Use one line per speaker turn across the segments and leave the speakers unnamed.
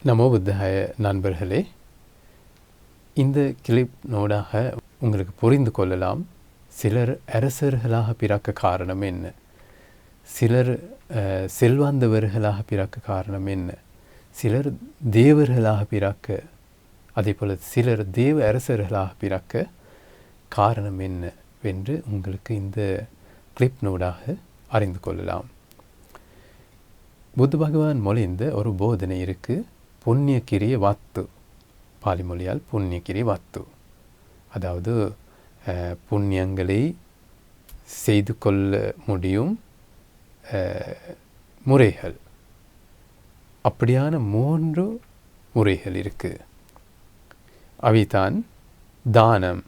நமோ புத்தாய நண்பர்களே, இந்த கிளிப் நோடாக உங்களுக்கு புரிந்து கொள்ளலாம் சிலர் அரசர்களாக பிறக்க காரணம் என்ன, சிலர் செல்வாந்தவர்களாக பிறக்க காரணம் என்ன, சிலர் தேவர்களாக பிறக்க, அதே போல் சிலர் தேவ அரசர்களாக பிறக்க காரணம் என்ன என்று உங்களுக்கு இந்த கிளிப் நோடாக அறிந்து கொள்ளலாம். புத்த பகவான் மொழிந்த ஒரு போதனை இருக்குது. புண்ணியக்கிரிய வாத்து, பாலி மொழியால் புண்ணியக்கிரிய வாத்து, அதாவது புண்ணியங்களை செய்து கொள்ள முடியும் முறைகள். அப்படியான 3 முறைகள் இருக்குது. அவைதான் தானம்,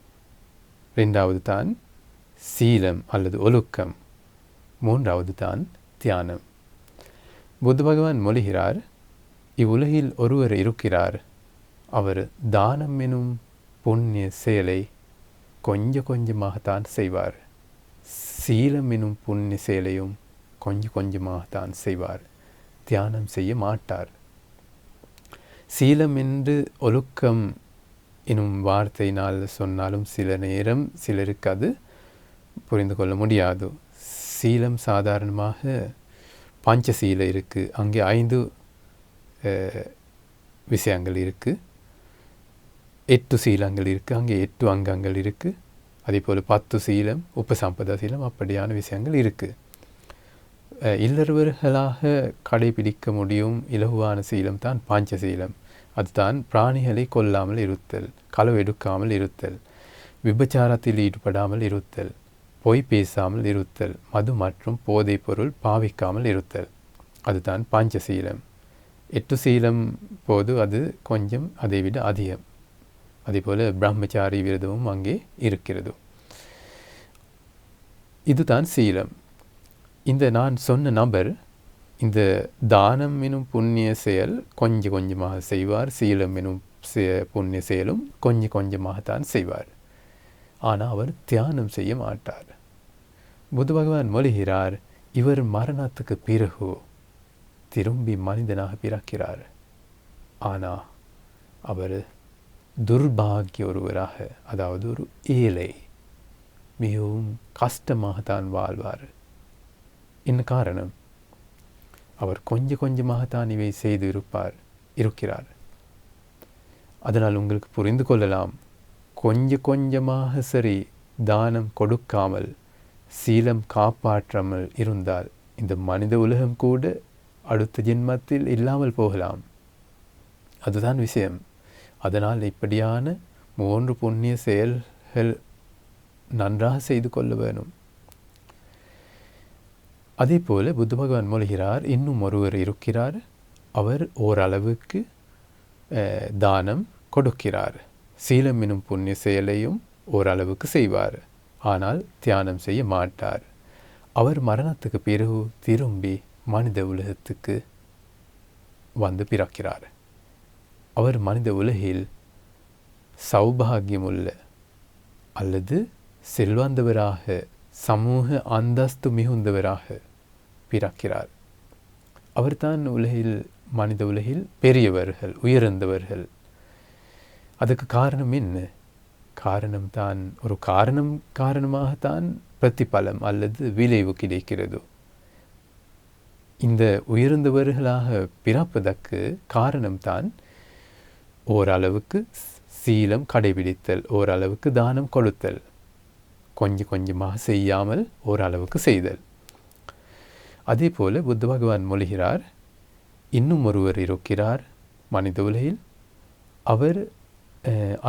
2வது தான் சீலம் அல்லது ஒழுக்கம், 3வது தான் தியானம். புத்த பகவான் மொழிகிறார், இவ்வுலகில் ஒருவர் இருக்கிறார், அவர் தானம் எனும் புண்ணிய செயலை கொஞ்சம் கொஞ்சமாகத்தான் செய்வார், சீலம் எனும் புண்ணிய செயலையும் கொஞ்சம் கொஞ்சமாகத்தான் செய்வார், தியானம் செய்ய மாட்டார். சீலம் என்று ஒழுக்கம் எனும் வார்த்தையினால் சொன்னாலும் சில நேரம் சிலருக்கு அது புரிந்து கொள்ள முடியாது. சீலம் சாதாரணமாக பஞ்சசீல இருக்குது, அங்கே 5 விஷயங்கள் இருக்குது. 8 சீலங்கள் இருக்குது, அங்கே 8 அங்கங்கள் இருக்குது. அதே போல் 10 சீலம், உபசம்பதா சீலம், அப்படியான விஷயங்கள் இருக்குது. இல்லறவர்களாக கடைபிடிக்க முடியும் இலகுவான சீலம் தான் பஞ்சசீலம். அதுதான் பிராணிகளை கொல்லாமல் இருத்தல், களவு எடுக்காமல் இருத்தல், விபச்சாரத்தில் ஈடுபடாமல் இருத்தல், பொய் பேசாமல் இருத்தல், மது மற்றும் போதைப் பொருள் பாவிக்காமல் இருத்தல். அதுதான் பஞ்சசீலம். 8 சீலம் போது அது கொஞ்சம் அதைவிட அதிகம். அதேபோல் பிரம்மச்சாரி விரதமும் அங்கே இருக்கிறது. இதுதான் சீலம். இந்த நான் சொன்ன நபர் இந்த தானம் எனும் புண்ணிய செயல் கொஞ்சம் கொஞ்சமாக செய்வார், சீலம் எனும் புண்ணிய செயலும் கொஞ்சம் கொஞ்சமாகத்தான் செய்வார். ஆனால் அவர் தியானம் செய்ய மாட்டார். புத்த பகவான் மொழிகிறார், இவர் மரணத்துக்கு பிறகு திரும்பி மனிதனாக பிறக்கிறார். ஆனால் அவர் துர்பாகிய ஒருவராக, அதாவது ஒரு ஏழை, மிகவும் கஷ்டமாகத்தான் வாழ்வார். என்ன காரணம்? அவர் கொஞ்சம் கொஞ்சமாகத்தான் இவை செய்து இருக்கிறார். அதனால் உங்களுக்கு புரிந்து கொள்ளலாம், கொஞ்சம் கொஞ்சமாக சரி தானம் கொடுக்காமல் சீலம் காப்பாற்றாமல் இருந்தால் இந்த மனித உலகம் கூட அடுத்த ஜென்மத்தில் இல்லாமல் போகலாம். அதுதான் விஷயம். அதனால் இப்படியான 3 புண்ணிய செயல்கள் நன்றாக செய்து கொள்ள வேணும். அதே போல் புத்த பகவான் மொழிகிறார், இன்னும் ஒருவர் இருக்கிறார், அவர் ஓரளவுக்கு தானம் கொடுக்கிறார், சீலம் எனும் புண்ணிய செயலையும் ஓரளவுக்கு செய்வார், ஆனால் தியானம் செய்ய மாட்டார். அவர் மரணத்துக்கு பிறகு திரும்பி மனித உலகத்துக்கு வந்து பிறக்கிறார். அவர் மனித உலகில் சௌபாகியமுள்ள அல்லது செல்வந்தவராக, சமூக அந்தஸ்து மிகுந்தவராக பிறக்கிறார். அவர்தான் உலகில், மனித உலகில் பெரியவர்கள், உயர்ந்தவர்கள். அதுக்கு காரணம் என்ன? காரணம்தான் ஒரு காரணமாகத்தான் பிரதிபலம் அல்லது விளைவு கிடைக்கிறது. இந்த உயர்ந்தவர்களாக பிறப்பதற்கு காரணம்தான் ஓரளவுக்கு சீலம் கடைபிடித்தல், ஓரளவுக்கு தானம் கொடுத்தல், கொஞ்சம் கொஞ்சமாக செய்யாமல் ஓரளவுக்கு செய்தல். அதே போல் புத்த பகவான் மொழிகிறார், இன்னும் ஒருவர் இருக்கிறார் மனித உலகில், அவர்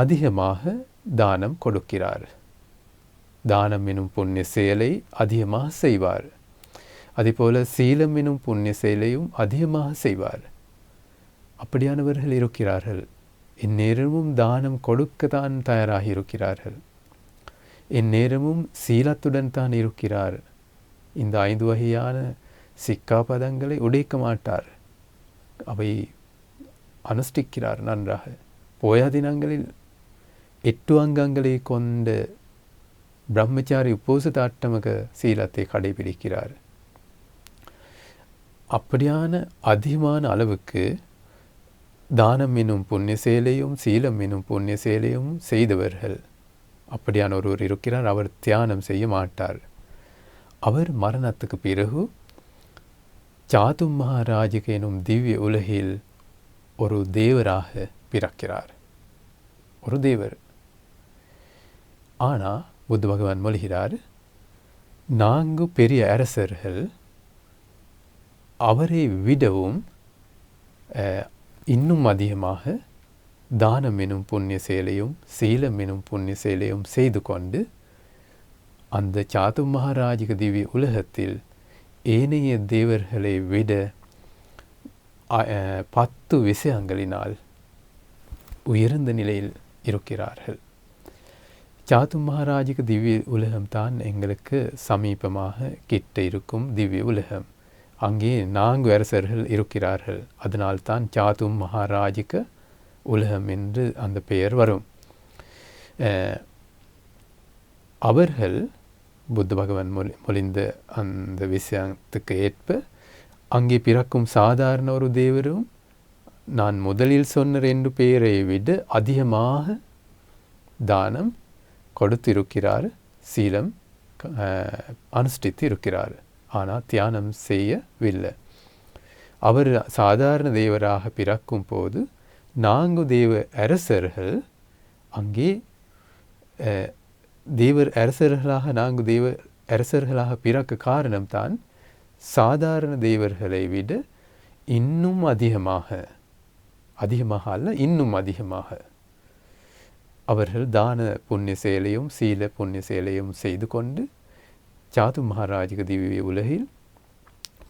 அதிகமாக தானம் கொடுக்கிறார், தானம் எனும் புண்ணிய செயலை அதிகமாக செய்வார், அதே போல் சீலம் எனும் புண்ணிய செயலையும் அதிகமாக செய்வார். அப்படியானவர்கள் இருக்கிறார்கள். இந்நேரமும் தானம் கொடுக்கத்தான் தயாராக இருக்கிறார்கள், இந்நேரமும் சீலத்துடன் தான் இருக்கிறார். இந்த 5 வகையான சிக்காபதங்களை உடைக்க மாட்டார், அவை அனுஷ்டிக்கிறார் நன்றாக. போயா தினங்களில் 8 அங்கங்களை கொண்ட பிரம்மச்சாரி உபோசதாட்டமக சீலத்தை கடைபிடிக்கிறார். அப்படியான அதிகமான அளவுக்கு தானம் என்னும் புண்ணிய செயலையும் சீலம் என்னும் புண்ணிய செயலையும் செய்தவர்கள். அப்படியான ஒருவர் இருக்கிறார். அவர் தியானம் செய்ய மாட்டார். அவர் மரணத்துக்கு பிறகு சாதும் மகாராஜிக எனும் திவ்ய உலகில் ஒரு தேவராக பிறக்கிறார். ஒரு தேவர். ஆனால் புத்த பகவான் மொழிகிறார், 4 பெரிய அரசர்கள் அவரை விடவும் இன்னும் அதிகமாக தானம் எனும் புண்ணிய செயலையும் சீலம் எனும் புண்ணிய செயலையும் செய்து கொண்டு அந்த சாது மகாராஜிக திவ்ய உலகத்தில் ஏனைய தேவர்களை விட 10 விஷயங்களினால் உயர்ந்த நிலையில் இருக்கிறார்கள். சாது மகாராஜிக திவ்ய உலகம்தான் எங்களுக்கு சமீபமாக கிட்ட இருக்கும் திவ்ய உலகம். அங்கே 4 அரசர்கள் இருக்கிறார்கள். அதனால்தான் சாது மகாராஜிக உலகம் என்று அந்த பெயர் வரும். அவர்கள் புத்த பகவான் மொழிந்த அந்த விஷயத்துக்கு ஏற்ப அங்கே பிறக்கும் சாதாரண ஒரு தேவரும் நான் முதலில் சொன்ன 2 பேரை விட அதிகமாக தானம் கொடுத்திருக்கிறார், சீலம் அனுஷ்டித்து இருக்கிறார். ஆனால் தியானம் செய்யவில்லை. அவர் சாதாரண தேவராக பிறக்கும் போது 4 தேவ அரசர்கள் அங்கே தேவர் அரசர்களாக 4 தேவ அரசர்களாக பிறக்க காரணம்தான் சாதாரண தேவர்களை விட இன்னும் அதிகமாக அல்ல, இன்னும் அதிகமாக அவர்கள் தான புண்ணிய செயலையும் சீல புண்ணிய செயலையும் செய்து கொண்டு சாது மகாராஜிக திவ்ய உலகில்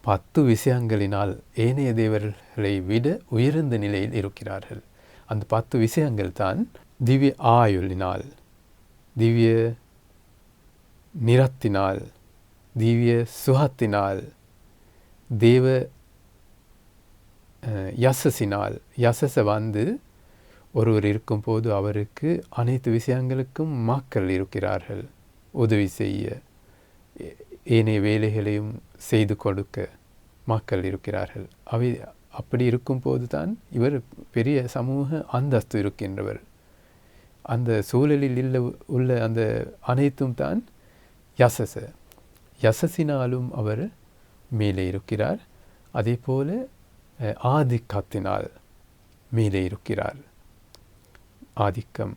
10 விஷயங்களினால் ஏனைய தேவர்களை விட உயர்ந்த நிலையில் இருக்கிறார்கள். அந்த 10 விஷயங்கள் தான் திவ்ய ஆயுளினால், திவ்ய நிறத்தினால், திவ்ய சுகத்தினால், தேவ யசஸினால். யசஸ வந்து ஒருவர் இருக்கும்போது அவருக்கு அனைத்து விஷயங்களுக்கும் மக்கள் இருக்கிறார்கள். உதவி செய்ய, ஏனைய வேலைகளையும் செய்து கொடுக்க மக்கள் இருக்கிறார்கள். அப்படி இருக்கும்போது தான் இவர் பெரிய சமூக அந்தஸ்து இருக்கின்றவர். அந்த சூழலில் உள்ள அந்த அனைத்தும் தான் யசஸ. யசஸினாலும் அவர் மேலே இருக்கிறார். அதே போல ஆதிக்கத்தினால் மேலே இருக்கிறார். ஆதிக்கம்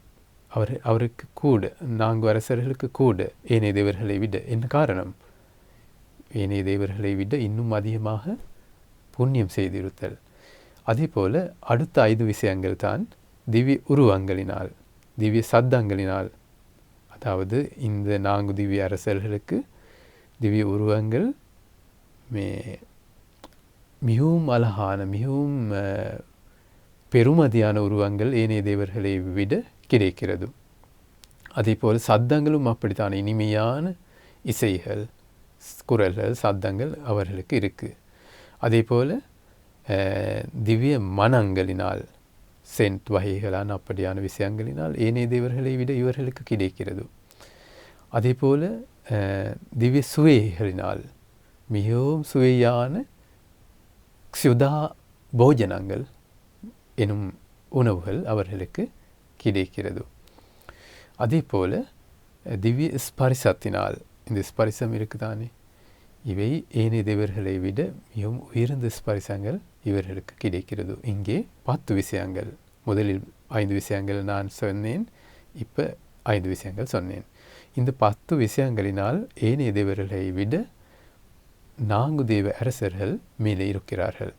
அவருக்கு கூட 4 அரசர்களுக்கு கூட ஏனைய தேவர்களை விட. என்ன காரணம்? ஏனைய தேவர்களை விட இன்னும் அதிகமாக புண்ணியம் செய்திருத்தல். அதே போல அடுத்த 5 விஷயங்கள் தான் திவ்ய உருவங்களினால், திவ்ய சத்தங்களினால். அதாவது இந்த 4 திவ்ய அரசர்களுக்கு திவ்ய உருவங்கள் மிகவும் அழகான, மிகவும் பெருமதியான உருவங்கள் ஏனைய தேவர்களை விட கிடைக்கிறது. அதே போல் சத்தங்களும் அப்படித்தான். இனிமையான இசைகள், குரல்கள், சத்தங்கள் அவர்களுக்கு இருக்குது. அதே போல் திவ்ய மனங்களினால், சென்ட் வகைகளான அப்படியான விஷயங்களினால் ஏனைய தேவர்களை விட இவர்களுக்கு கிடைக்கிறது. அதே போல் திவ்ய சுவைகளினால், மிகவும் சுவையான க்ஷுதா போஜனங்கள் எனும் உணவுகள் அவர்களுக்கு கிடைக்கிறது. அதே போல் திவ்ய ஸ்பரிசத்தினால், இந்த ஸ்பரிசம் இருக்குதானே, இவை ஏனைய தேவர்களை விட மிகவும் உயர்ந்த ஸ்பரிசங்கள் இவர்களுக்கு கிடைக்கிறது. இங்கே 10 விஷயங்கள். முதலில் 5 விஷயங்கள் நான் சொன்னேன், இப்போ 5 விஷயங்கள் சொன்னேன். இந்த 10 விஷயங்களினால் ஏனைய தேவர்களை விட 4 தேவ அரசர்கள் மேலே இருக்கிறார்கள்.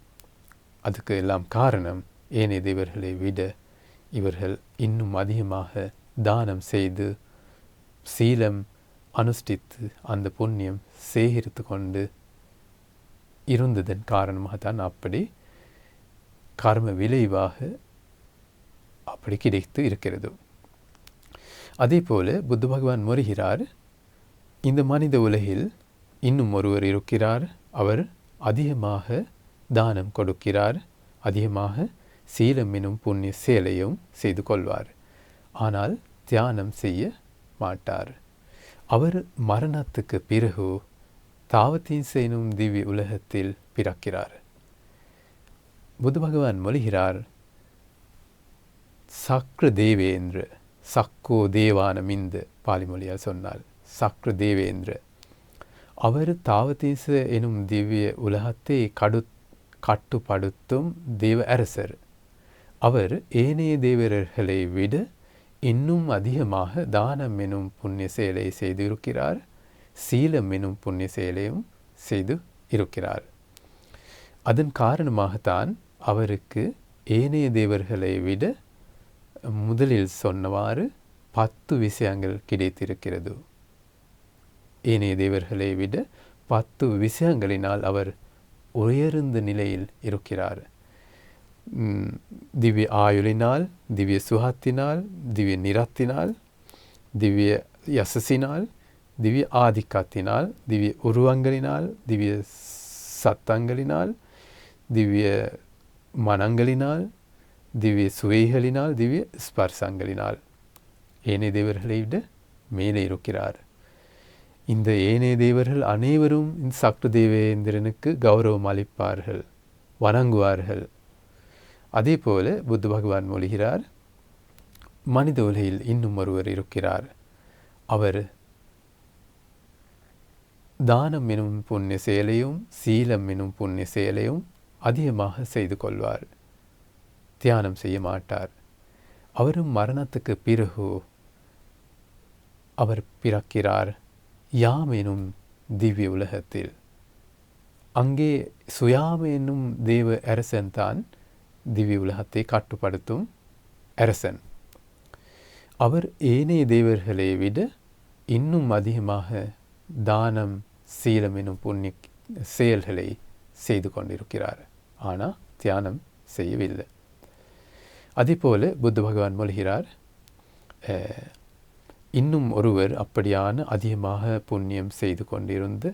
அதுக்கு எல்லாம் காரணம் ஏனைய தேவர்களை விட இவர்கள் இன்னும் அதிகமாக தானம் செய்து சீலம் அனுஷ்டித்து அந்த புண்ணியம் சேகரித்து கொண்டு இருந்ததன் காரணமாக தான் அப்படி கர்ம விளைவாக அப்படி கிடைத்து இருக்கிறது. அதே போல புத்த பகவான் மொழிகிறார், இந்த மனித உலகில் இன்னும் ஒருவர் இருக்கிறார். அவர் அதிகமாக தானம் கொடுக்கிறார், அதிகமாக சீலம் எனும் புண்ணிய செயலையும் செய்து கொள்வார். ஆனால் தியானம் செய்ய மாட்டார். அவர் மரணத்துக்கு பிறகு தாவத்தீன்ஸ் எனும் திவ்ய உலகத்தில் பிறக்கிறார். புத்த பகவான் மொழிகிறார், சக்ர தேவேந்திர, சக்கோ தேவானமிந்த பாலி மொழியால் சொன்னால் சக்ர தேவேந்திர. அவர் தாவதீச எனும் திவ்ய உலகத்தை கட்டுப்படுத்தும் தேவ அரசர். அவர் ஏனைய தேவர்களை விட இன்னும் அதிகமாக தானம் எனும் புண்ணிய செயலை செய்து இருக்கிறார். சீலம் எனும் புண்ணிய செயலையும் செய்து இருக்கிறார். அதன் காரணமாகத்தான் அவருக்கு ஏனைய தேவர்களை விட முதலில் சொன்னவாறு 10 விஷயங்கள் கிடைத்திருக்கிறது. ஏனைய தேவர்களை விட 10 விஷயங்களினால் அவர் உயர்ந்த நிலையில் இருக்கிறார். திவ்ய ஆயுளினால், திவ்ய சுகத்தினால், திவ்ய நிறத்தினால், திவ்ய யசசினால், திவ்ய ஆதிக்கத்தினால், திவ்ய உருவங்களினால், திவ்ய சத்தங்களினால், திவ்ய மனங்களினால், திவ்ய சுவைகளினால், திவ்ய ஸ்பர்சங்களினால் ஏனைய தேவர்களை விட மேலே இருக்கிறார். இந்த ஏனைய தேவர்கள் அனைவரும் இந்த சக்ர தேவேந்திரனுக்கு கௌரவம் அளிப்பார்கள், வணங்குவார்கள். அதே போல புத்த பகவான் மொழிகிறார், மனித உலகில் இன்னும் ஒருவர் இருக்கிறார். அவர் தானம் எனும் புண்ணிய செயலையும் சீலம் எனும் புண்ணிய செயலையும் அதிகமாக செய்து கொள்வார். தியானம் செய்ய மாட்டார். அவரும் மரணத்துக்கு பிறகு அவர் பிறக்கிறார் யாம் எனும் திவ்ய உலகத்தில். அங்கே சுயாம என்னும் தேவ அரசன் தான் திவ்ய உலகத்தை கட்டுப்படுத்தும் அரசன். அவர் ஏனைய தேவர்களை விட இன்னும் அதிகமாக தானம் சீலம் எனும் புண்ணிய செயல்களை செய்து கொண்டிருக்கிறார். ஆனால் தியானம் செய்யவில்லை. அதேபோல புத்த பகவான் மொழிகிறார், இன்னும் ஒருவர் அப்படியான அதிகமாக புண்ணியம் செய்து கொண்டிருந்து,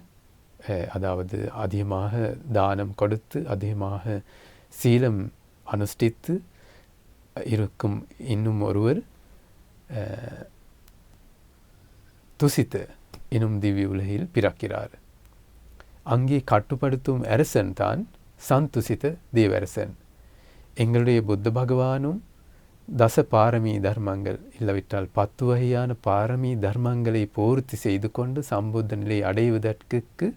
அதாவது அதிகமாக தானம் கொடுத்து அதிகமாக சீலம் அனுஷ்டித்து இருக்கும் இன்னும் ஒருவர் துசித்த எனும் திவ்ய உலகில் பிறக்கிறார். அங்கே கட்டுப்படுத்தும் அரசன் தான் சந்துசித்த தேவரசன். எங்களுடைய புத்த பகவானும் தச பாரமி தர்மங்கள் இல்லாவிட்டால் 10 வகையான பாரமி தர்மங்களை பூர்த்தி செய்து கொண்டு சம்புத்த நிலை அடைவதற்கு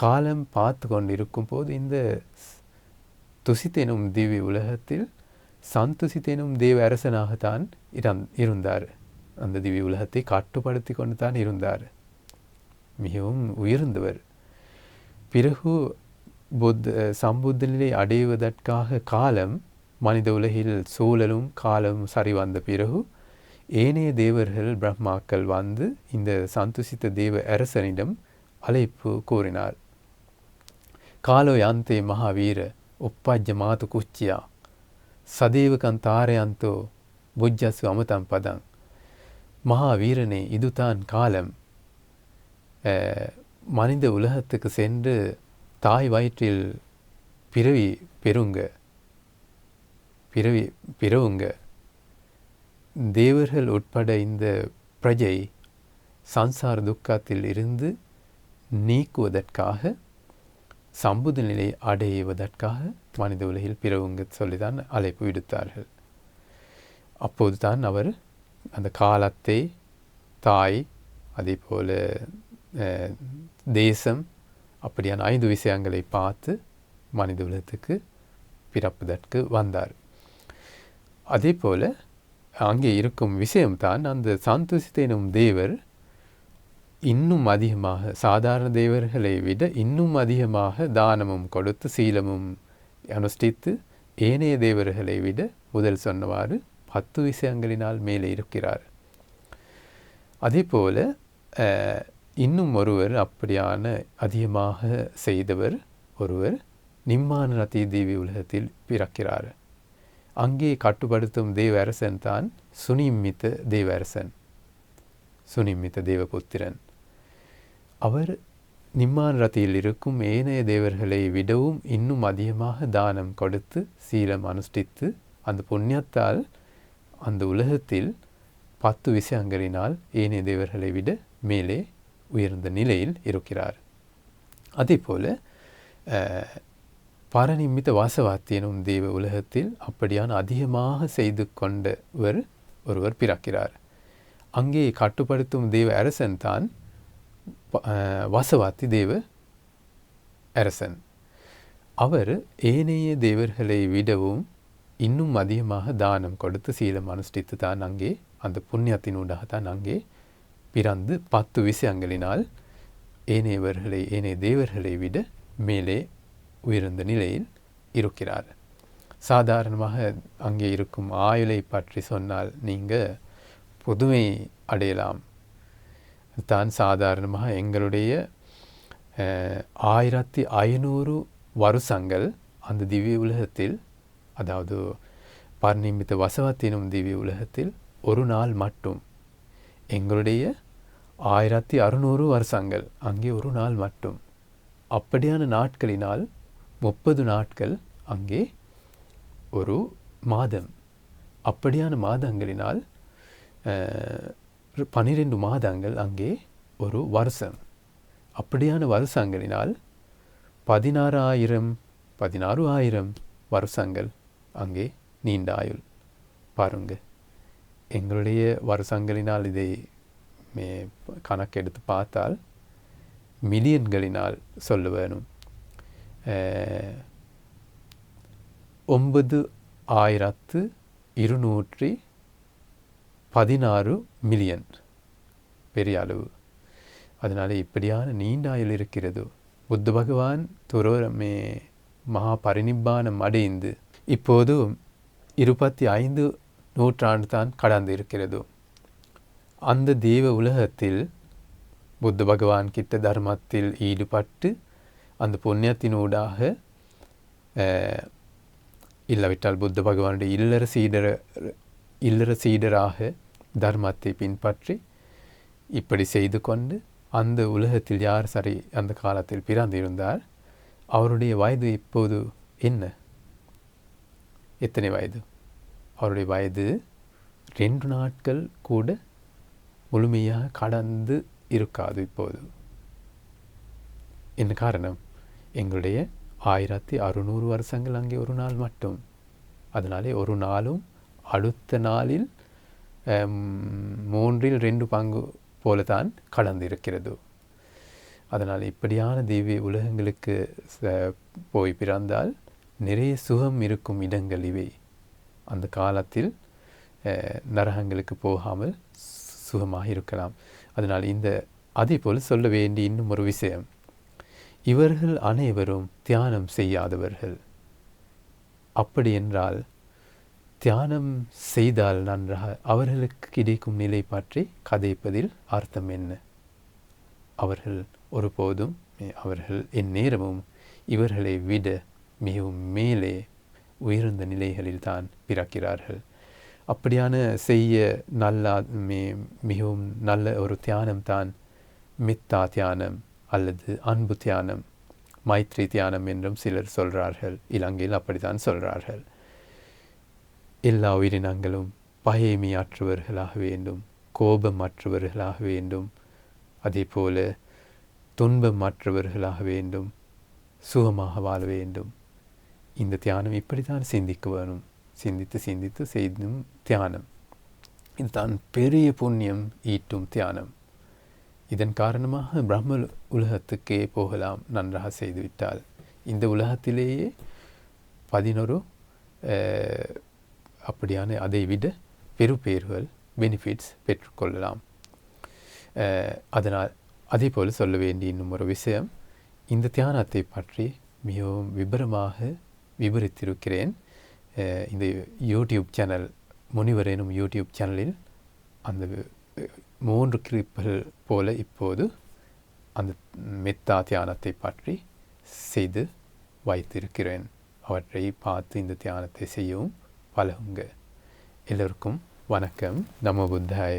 காலம் பார்த்து கொண்டு இருக்கும் போது இந்த துசித்தெனும் திவ்ய உலகத்தில் சந்துசித்தெனும் தேவ அரசனாகத்தான் இருந்தார். அந்த திவ்ய உலகத்தை கட்டுப்படுத்தி கொண்டு தான் இருந்தார். மிகவும் உயர்ந்தவர். பிறகு சம்புத்த நிலை அடைவதற்காக காலம் மனித உலகில் சூழலும் காலமும் சரி வந்த பிறகு ஏனைய தேவர்கள் பிரம்மாக்கள் வந்து இந்த சந்துசித்த தேவ அரசனிடம் அழைப்பு கூறினார். காலோ யாந்தே மகாவீர உப்பாஜ்ய மாது குச்சியா சதேவகன் தாரயந்தோ புஜ்ஜசு அமுதம் பதம். மகாவீரனே, இதுதான் காலம். மனித உலகத்துக்கு சென்று தாய் வயிற்றில் பிறவுங்க. தேவர்கள் உட்பட இந்த பிரஜை சம்சார துக்கத்தில் இருந்து நீக்குவதற்காக சம்புத நிலை அடைவதற்காக மனித உலகில் பிறவுங்க சொல்லிதான் அழைப்பு விடுத்தார்கள். அப்போது தான் அவர் அந்த காலத்தை, தாய், அதே போல தேசம், அப்படியான 5 விஷயங்களை பார்த்து மனித உலகத்துக்கு பிறப்பதற்கு வந்தார். அதே போல அங்கே இருக்கும் விஷயம்தான் அந்த சந்துசித்த எனும் தேவர் இன்னும் அதிகமாக சாதாரண தேவர்களை விட இன்னும் அதிகமாக தானமும் கொடுத்து சீலமும் அனுஷ்டித்து ஏனைய தேவர்களை விட முதல் சொன்னவாறு 10 விஷயங்களினால் மேலே இருக்கிறார். அதே போல இன்னும் ஒருவர் அப்படியான அதிகமாக செய்தவர் ஒருவர் நிம்மான ரத்தி தேவி உலகத்தில் பிறக்கிறார். அங்கே கட்டுப்படுத்தும் தேவ அரசன் தான் சுனிமித்த தேவ அரசன், சுனிமித்த தேவபுத்திரன். அவர் நிம்மான ரத்தியில் இருக்கும் ஏனைய தேவர்களை விடவும் இன்னும் அதிகமாக தானம் கொடுத்து சீலம் அனுஷ்டித்து அந்த புண்ணியத்தால் அந்த உலகத்தில் 10 விஷயங்களினால் ஏனைய தேவர்களை விட மேலே உயர்ந்த நிலையில் இருக்கிறார். அதே போல பரநிமித்த வாசவாத்தி எனும் தெய்வ உலகத்தில் அப்படியான அதிகமாக செய்து கொண்டவர் ஒருவர் பிறக்கிறார். அங்கே கட்டுப்படுத்தும் தெய்வ அரசன் தான் வாசவாத்தி தெய்வ அரசன். அவர் ஏனைய தேவர்களை விடவும் இன்னும் அதிகமாக தானம் கொடுத்து சீலம் அனுஷ்டித்து தான் அங்கே அந்த புண்ணியத்தினூடாக தான் அங்கே பிறந்து 10 விஷயங்களினால் ஏனைய தேவர்களை விட மேலே உயர்ந்த நிலையில் இருக்கிறார். சாதாரணமாக அங்கே இருக்கும் ஆயுளை பற்றி சொன்னால் நீங்கள் புதுமை அடையலாம். தான் சாதாரணமாக எங்களுடைய 1500 வருஷங்கள் அந்த திவ்ய உலகத்தில், அதாவது பரநிமித்த வசவத்தினும் திவ்ய உலகத்தில் ஒரு நாள் மட்டும், எங்களுடைய 1600 வருஷங்கள் அங்கே ஒரு நாள் மட்டும். அப்படியான நாட்களினால் 30 நாட்கள் அங்கே ஒரு மாதம். அப்படியான மாதங்களினால் 12 மாதங்கள் அங்கே ஒரு வருஷம். அப்படியான வருஷங்களினால் 16,000 வருஷங்கள் அங்கே நீண்ட ஆயுள். பாருங்க, எங்களுடைய வருஷங்களினால் இதை கணக்கெடுத்து பார்த்தால் மில்லியன்களினால் சொல்ல வேணும். 9,216 மில்லியன், பெரிய அளவு. அதனால் இப்படியான நீண்ட ஆயுள் இருக்கிறது. புத்த பகவான் மகா பரிநிப்பானம் அடைந்து இப்போது 25 நூற்றாண்டு தான் கடந்து இருக்கிறது. அந்த தெய்வ உலகத்தில் புத்த பகவான் கிட்ட தர்மத்தில் ஈடுபட்டு அந்த புண்ணியத்தினூடாக, இல்லாவிட்டால் புத்த பகவானுடைய இல்லற சீடராக தர்மத்தை பின்பற்றி இப்படி செய்து கொண்டு அந்த உலகத்தில் யார் சரி அந்த காலத்தில் பிறந்திருந்தார், அவருடைய வயது இப்போது என்ன? எத்தனை வயது? அவருடைய வயது 2 நாட்கள் கூட முழுமையாக கடந்து இருக்காது இப்போது. என்ன காரணம்? எங்களுடைய 1600 வருஷங்கள் அங்கே ஒரு நாள் மட்டும். அதனாலே ஒரு நாளும் அடுத்த நாளில் 3/2 பங்கு போலதான் கடந்திருக்கிறது. அதனால் இப்படியான தெய்வ உலகங்களுக்கு போய் பிறந்தால் நிறைய சுகம் இருக்கும் இடங்கள் இவை. அந்த காலத்தில் நரகங்களுக்கு போகாமல் சுகமாக இருக்கலாம். அதனால் அதே போல் சொல்ல வேண்டிய இன்னும் ஒரு விஷயம், இவர்கள் அனைவரும் தியானம் செய்யாதவர்கள். அப்படி என்றால் தியானம் செய்தால் நன்றாக அவர்களுக்கு கிடைக்கும் நிலை பற்றி கதைப்பதில் அர்த்தம் என்ன? அவர்கள் ஒருபோதும் அவர்கள் எந்நேரமும் இவர்களை விட மிகவும் மேலே உயர்ந்த நிலைகளில் தான் பிறக்கிறார்கள். அப்படியான செய்ய மிகவும் நல்ல ஒரு தியானம் தான் மித்தா தியானம் அல்லது அன்பு தியானம், மைத்ரி தியானம் என்றும் சிலர் சொல்கிறார்கள். இலங்கையில் அப்படித்தான் சொல்கிறார்கள். எல்லா உயிரினங்களும் பகைமையற்றவர்களாக வேண்டும், கோபமற்றவர்களாக வேண்டும், அதே போல துன்பமற்றவர்களாக வேண்டும், சுகமாக வாழ வேண்டும். இந்த தியானம் இப்படித்தான் சிந்திக்க வேணும். சிந்தித்து சிந்தித்து செய்தும் தியானம். இதுதான் பெரிய புண்ணியம் ஈட்டும் தியானம். இதன் காரணமாக பிரம்ம உலகத்துக்கே போகலாம் நன்றாக செய்துவிட்டால். இந்த உலகத்திலேயே 11 அப்படியான அதை விட பெருபேறுகள் பெனிஃபிட்ஸ் பெற்றுக்கொள்ளலாம். அதனால் அதே போல் சொல்ல வேண்டிய இன்னும் ஒரு விஷயம், இந்த தியானத்தை பற்றி மிகவும் விபரமாக விவரித்திருக்கிறேன். இந்த யூடியூப் சேனல், முனிவர் எனும் யூடியூப் சேனலில் அந்த 3 கிளிப்புகள் போல இப்போது அந்த மெத்தா தியானத்தை பற்றி செய்து வைத்திருக்கிறேன். அவற்றை பார்த்து இந்த தியானத்தை செய்யவும் பழகுங்க. எல்லோருக்கும் வணக்கம். நமோ புத்தாய.